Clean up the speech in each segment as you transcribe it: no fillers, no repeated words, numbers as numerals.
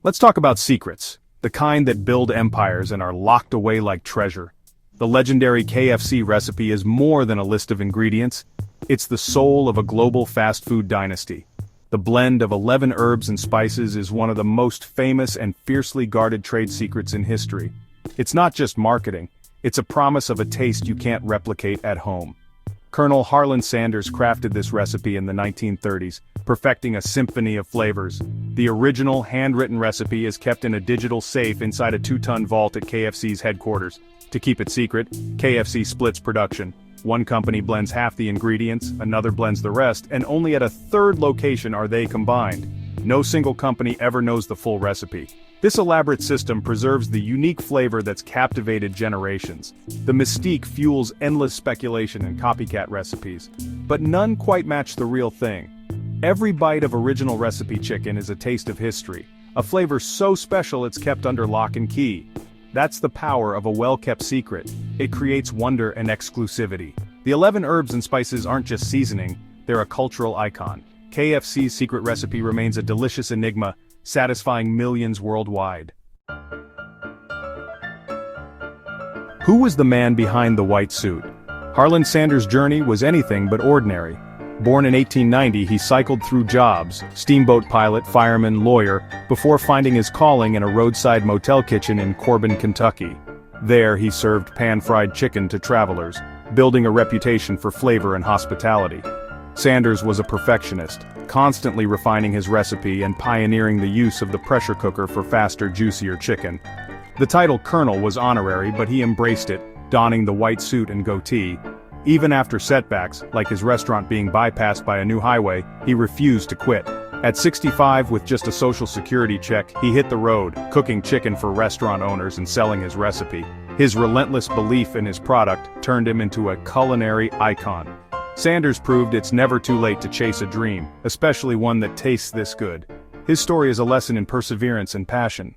Let's talk about secrets, the kind that build empires and are locked away like treasure. The legendary KFC recipe is more than a list of ingredients. It's the soul of a global fast food dynasty. The blend of 11 herbs and spices is one of the most famous and fiercely guarded trade secrets in history. It's not just marketing, it's a promise of a taste you can't replicate at home. Colonel Harlan Sanders crafted this recipe in the 1930s, perfecting a symphony of flavors. The original handwritten recipe is kept in a digital safe inside a 2-ton vault at KFC's headquarters. To keep it secret, KFC splits production. One company blends half the ingredients, another blends the rest, and only at a third location are they combined. No single company ever knows the full recipe. This elaborate system preserves the unique flavor that's captivated generations. The mystique fuels endless speculation and copycat recipes, but none quite match the real thing. Every bite of original recipe chicken is a taste of history, a flavor so special it's kept under lock and key. That's the power of a well-kept secret. It creates wonder and exclusivity. The 11 herbs and spices aren't just seasoning, they're a cultural icon. KFC's secret recipe remains a delicious enigma, satisfying millions worldwide. Who was the man behind the white suit? Harlan Sanders' journey was anything but ordinary. Born in 1890, he cycled through jobs, steamboat pilot, fireman, lawyer, before finding his calling in a roadside motel kitchen in Corbin, Kentucky. There he served pan-fried chicken to travelers, building a reputation for flavor and hospitality. Sanders was a perfectionist, constantly refining his recipe and pioneering the use of the pressure cooker for faster, juicier chicken. The title Colonel was honorary, but he embraced it, donning the white suit and goatee. Even after setbacks, like his restaurant being bypassed by a new highway, he refused to quit. At 65, with just a social security check, he hit the road, cooking chicken for restaurant owners and selling his recipe. His relentless belief in his product turned him into a culinary icon. Sanders proved it's never too late to chase a dream, especially one that tastes this good. His story is a lesson in perseverance and passion.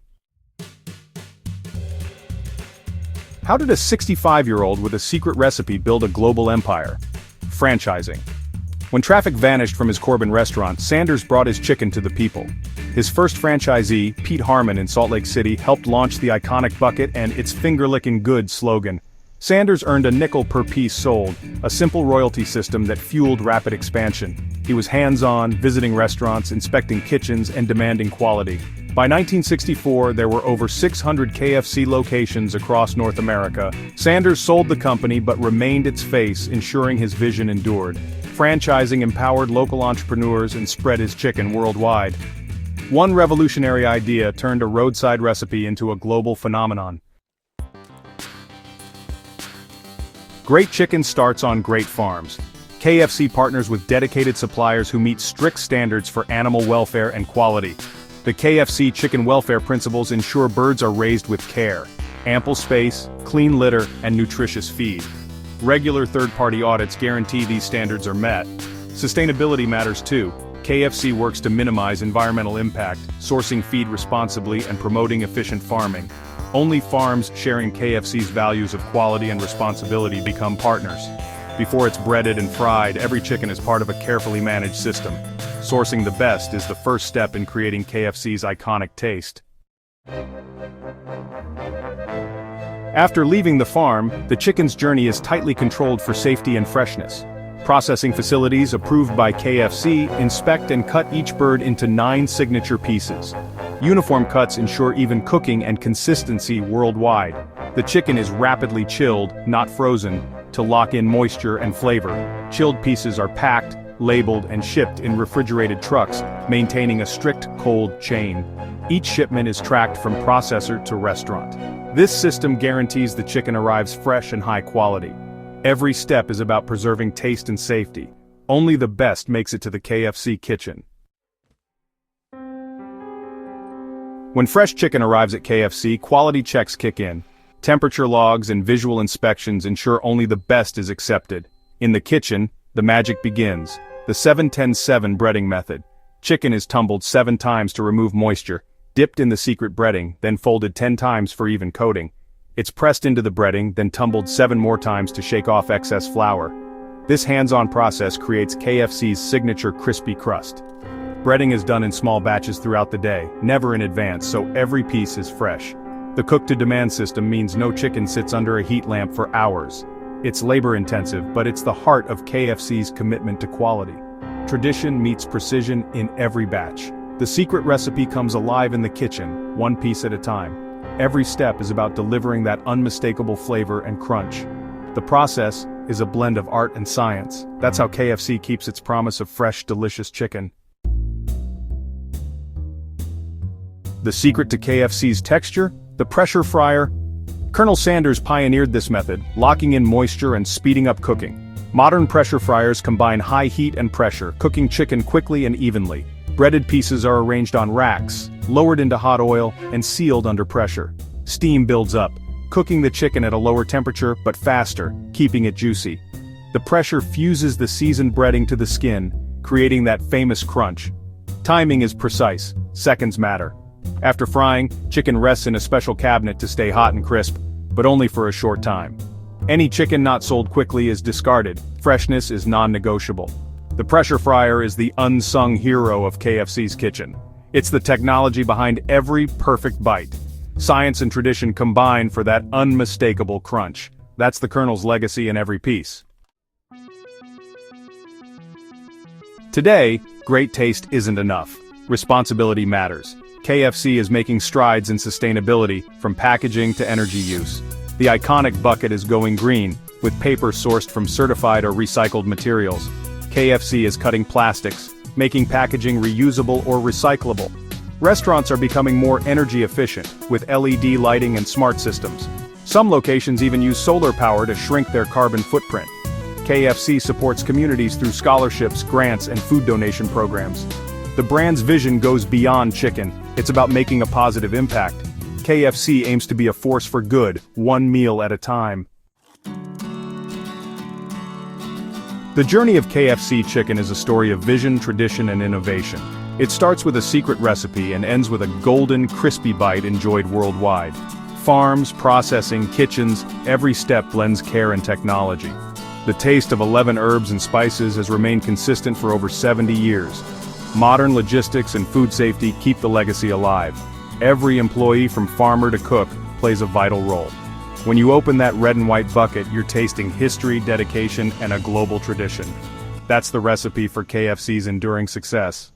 How did a 65-year-old with a secret recipe build a global empire? Franchising. When traffic vanished from his Corbin restaurant, Sanders brought his chicken to the people. His first franchisee, Pete Harmon in Salt Lake City, helped launch the iconic bucket and its finger-licking good slogan. Sanders earned a nickel per piece sold, a simple royalty system that fueled rapid expansion. He was hands-on, visiting restaurants, inspecting kitchens, and demanding quality. By 1964, there were over 600 KFC locations across North America. Sanders sold the company but remained its face, ensuring his vision endured. Franchising empowered local entrepreneurs and spread his chicken worldwide. One revolutionary idea turned a roadside recipe into a global phenomenon. Great chicken starts on great farms. KFC partners with dedicated suppliers who meet strict standards for animal welfare and quality. The KFC chicken welfare principles ensure birds are raised with care, ample space, clean litter, and nutritious feed. Regular third-party audits guarantee these standards are met. Sustainability matters too. KFC works to minimize environmental impact, sourcing feed responsibly and promoting efficient farming. Only farms sharing KFC's values of quality and responsibility become partners. Before it's breaded and fried, every chicken is part of a carefully managed system. Sourcing the best is the first step in creating KFC's iconic taste. After leaving the farm, the chicken's journey is tightly controlled for safety and freshness. Processing facilities approved by KFC inspect and cut each bird into 9 signature pieces. Uniform cuts ensure even cooking and consistency worldwide. The chicken is rapidly chilled, not frozen, to lock in moisture and flavor. Chilled pieces are packed, labeled, and shipped in refrigerated trucks, maintaining a strict cold chain. Each shipment is tracked from processor to restaurant. This system guarantees the chicken arrives fresh and high quality. Every step is about preserving taste and safety. Only the best makes it to the KFC kitchen. When fresh chicken arrives at KFC, quality checks kick in. Temperature logs and visual inspections ensure only the best is accepted. In the kitchen, the magic begins. The 7-10-7 breading method. Chicken is tumbled 7 times to remove moisture, dipped in the secret breading, then folded 10 times for even coating. It's pressed into the breading, then tumbled 7 more times to shake off excess flour. This hands-on process creates KFC's signature crispy crust. Breading is done in small batches throughout the day, never in advance, so every piece is fresh. The cook-to-demand system means no chicken sits under a heat lamp for hours. It's labor-intensive, but it's the heart of KFC's commitment to quality. Tradition meets precision in every batch. The secret recipe comes alive in the kitchen, one piece at a time. Every step is about delivering that unmistakable flavor and crunch. The process is a blend of art and science. That's how KFC keeps its promise of fresh, delicious chicken. The secret to KFC's texture? The pressure fryer? Colonel Sanders pioneered this method, locking in moisture and speeding up cooking. Modern pressure fryers combine high heat and pressure, cooking chicken quickly and evenly. Breaded pieces are arranged on racks, lowered into hot oil, and sealed under pressure. Steam builds up, cooking the chicken at a lower temperature but faster, keeping it juicy. The pressure fuses the seasoned breading to the skin, creating that famous crunch. Timing is precise, seconds matter. After frying, chicken rests in a special cabinet to stay hot and crisp, but only for a short time. Any chicken not sold quickly is discarded. Freshness is non-negotiable. The pressure fryer is the unsung hero of KFC's kitchen. It's the technology behind every perfect bite. Science and tradition combine for that unmistakable crunch. That's the Colonel's legacy in every piece. Today, great taste isn't enough. Responsibility matters. KFC is making strides in sustainability, from packaging to energy use. The iconic bucket is going green, with paper sourced from certified or recycled materials. KFC is cutting plastics, making packaging reusable or recyclable. Restaurants are becoming more energy efficient, with LED lighting and smart systems. Some locations even use solar power to shrink their carbon footprint. KFC supports communities through scholarships, grants, and food donation programs. The brand's vision goes beyond chicken. It's about making a positive impact. KFC aims to be a force for good, one meal at a time. The journey of KFC chicken is a story of vision, tradition, and innovation. It starts with a secret recipe and ends with a golden, crispy bite enjoyed worldwide. Farms, processing, kitchens, every step blends care and technology. The taste of 11 herbs and spices has remained consistent for over 70 years. Modern logistics and food safety keep the legacy alive. Every employee from farmer to cook plays a vital role. When you open that red and white bucket, you're tasting history, dedication, and a global tradition. That's the recipe for KFC's enduring success.